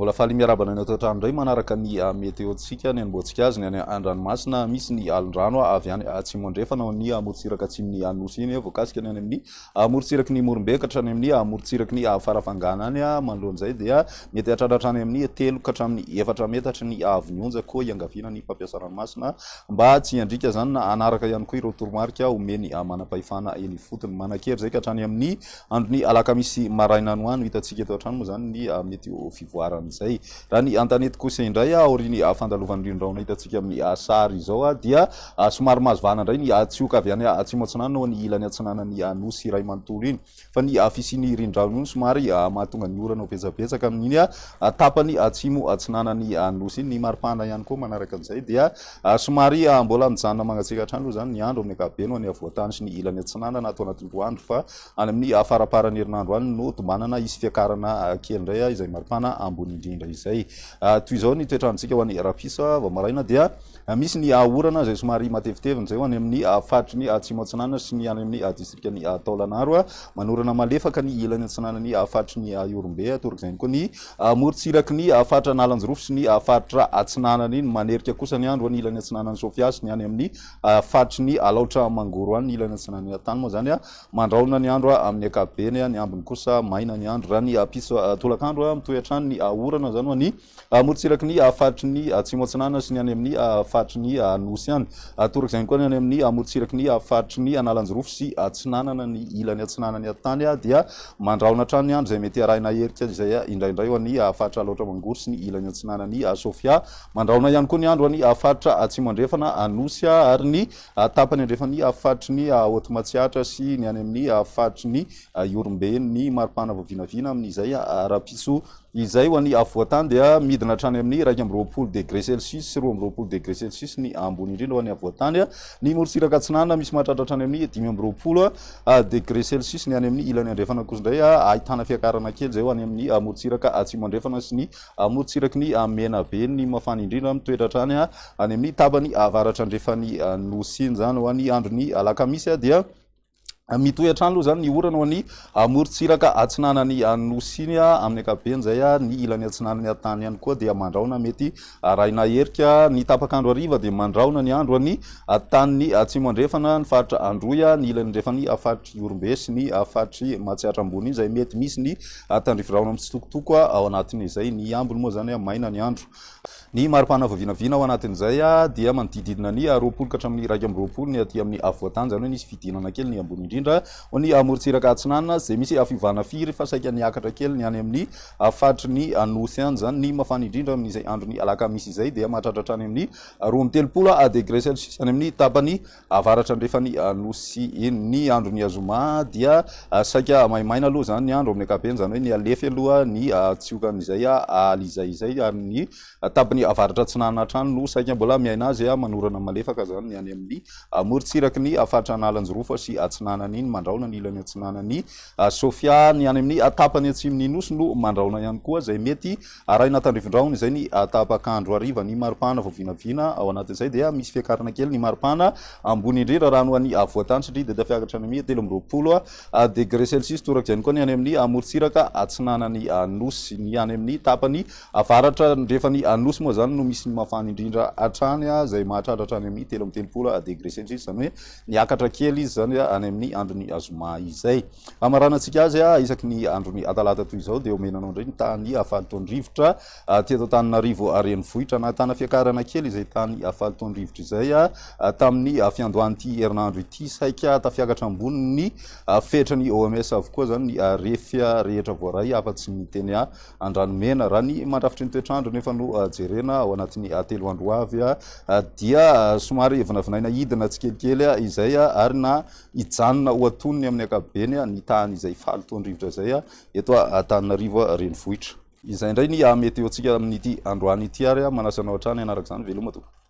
mbola faly miarabana ny ato an-trano indray manaraka ny météo-tsika ny anomboantsika azy ny any an-dranomasina misy ny alon-drano avy any atsimo andrefana ny amorontsiraka atsimon'ny anosy iny voakasika ny any amin'ny amorontsiraky ny Morombe ka hatrany amin'ny amorontsiraky ny farafangana any manoloan'izay dia mety hatratra hatrany amin'ny 3 ka hatramin'ny 4 metatra ny avonionja koa iangavina ny mpampiasa ranomasina mba tsy handrika zany na anaraka ihany koa ireo toromarika omeny manam-pahefana eny fotony manakery zay ka hatrany amin'ny androny alakamisy maraina no ano hitantsika eto an-trano moa zany ny météo fivoaran'izay raha ny antanety kosa indray aoriny fandalovan'ny rindraona hitantsika amin'ny sary izao dia somary mazovana indray ny atsioka avy any atsimo atsinana no ny ilany atsinanany anosy iray manontolo iny fa ny fisian'ny rindraona iny somary mahatonga ny orana betsabetsaka amin'iny tapany atsimo atsinanany anosy iny ny maripana ihany koa manaraka an'izay dia somary mbola mijanona mangatsiaka hatrany aloha zany ny andro amin'ny ankapobeny ho any avoatany sy ny ilany atsinana na atao anatin'ny roa andro fa any amin'ny faraparany herinandro any no tombanana isy fiakarana kely indray izay maripana ambony indrindra izay toy izao ny toetrandrontsika ho an'ny rapisa vao maraina dia misy ny orana izay somary matevitevina zay ho any amin'ny faritry ny atsimo atsinana sy ny any amin'ny distrika ny Taolagnaro manorana malefaka ny ilany atsinana ny faritry ny Iorombe atoraka izay koa ny morontsiraky ny faritra Nalanjorofo sy ny faritra atsinanany iny manerika kosa ny andro ny ilany atsinanany Sofia sy ny any amin'ny faritry ny Alaotra Mangoro any ilany atsinanany tany moa zany mandraona ny andro amin'ny ankapobeny ny ambiny kosa maina ny andro raha ny piso tolakandro mitohy hatrany ny orana zany ho any morontsiraky ny faritry ny atsimo atsinana sy ny any amin'ny faritry ny anosy any atoraka izay koa ny any amin'ny morontsiraky ny faritry ny Nalanjorofo sy atsinanana ny ilany atsinanany atany dia mandraona hatrany ny andro izay mety arahina herika izay indraindray ho any faritra Alaotra Mangoro sy ny ilany atsinanany Sofia mandraona ihany koa ny andro any faritra atsimo andrefana anosy ary ny tapany andrefany faritry ny Haute-Matsiatra sy ny any amin'ny faritry ny Iorombe ny maripana voavinavina amin'izay rapiso izay ho any avoatany dia midina hatrany amin'ny 2 degré Celsius sy 2 degré Celsius ny ambony indrindra ho any avoatany ny morontsiraka atsinana misy mahatratra hatrany amin'ny 5 degré Celsius ny any amin'ny ilany andrefana kosa indray ahitana fiakarana kely zay ho any amin'ny morontsiraka atsimo andrefana sy ny morontsiraky ny Menabe ny mafana indrindra mitoetra hatrany any amin'ny tapany avaratra andrefany nosy iny zany ho any androny alakamisy dia mitohy hatrany aloha zany ny orana ho any morontsiraka atsinanany anosy iny amin'ny ankapobeny zay ny ilany atsinanany atany ihany koa dia mandraona mety arahina herika ny tapakandro ariva dia mandraona ny andro any tany atsimo andrefana ny faritra Androy ny ilany andrefany faritry Iorombe sy ny faritry Matsiatra ambony iny zay mety misy ny tandrifiraona mitsitokotoko ao anatin'izay ny ambony moa zany maina ny andro ny maripana voavinavina ao anatin'izay dia manodididina ny 20 ka hatramin'ny 20 ny aty amin'ny avoatany zany hoe nisy fidinana kely ny ambony indrindra ho ny morontsiraka atsinana zay misy fivana firy fa saika niakatra kely ny any amin'ny faritry ny anosy any zany ny mafana indrindra amin'izay androny alakamisy izay dia mahatratra hatrany amin'ny 23 degré Celsius any amin'ny tapany avaratra andrefany anosy iny ny androny azoma dia saika maimaina aloha zany ny andro amin'ny ankapobeny zany hoe ny alefy aloha ny tsiokan'izay alizay ary ny tapany avaratra atsinana hatrany no saika mbola miaina azy manorana malefaka zany ny any amin'ny morontsiraky ny faritra Nalanjorofo sy atsinanany iny mandraona ny ilany atsinanany Sofia ny any amin'ny tapany atsimony nosy no mandraona ihany koa zay mety arahina tandrivindraona izay ny tapakandro ariva ny maripana voavinavina ao anatin'izay dia misy fiakarana kely ny maripana ambony indrindra raha no any avoatany satria dia fiakatra any amin'ny 13 degré Celsius torak'izay ihany koa ny any amin'ny morontsiraka atsinanany anosy ny any amin'ny tapany avaratra andrefany anosy moa zany no misy ny mafana indrindra hatrany zay mahatratra hatrany amin'ny 13 degré Celsius zany hoe niakatra kely izy zany any amin'ny androny azoma izay amaranantsika azy isaky ny androny atalata toy izao dia omenanao indray ny tany Falitondrivotra teto Antananarivo renivohitra na tana fiakarana kely izay tany Falitondrivotra izay tamin'ny fiandohan'ity herinandro ity saika tafiakatra ambony ny fetrany OMS avokoa zany ny refia rehetra voaray afa-tsy miteny andranomena raha ny mandrafitry ny toetrandro nefa no jerena ao anatin'ny 3 andro avy dia somary vinavinaina hidina tsikelikely izay ary na hijanona ho atonony amin'ny ankapobeny ny tany izay Falitondrivotra izay eto Antananarivo renivohitra izay indray ny météo-tsika amin'ity androany ity ary manasanao hatrany anaraka izany veloma tompoko.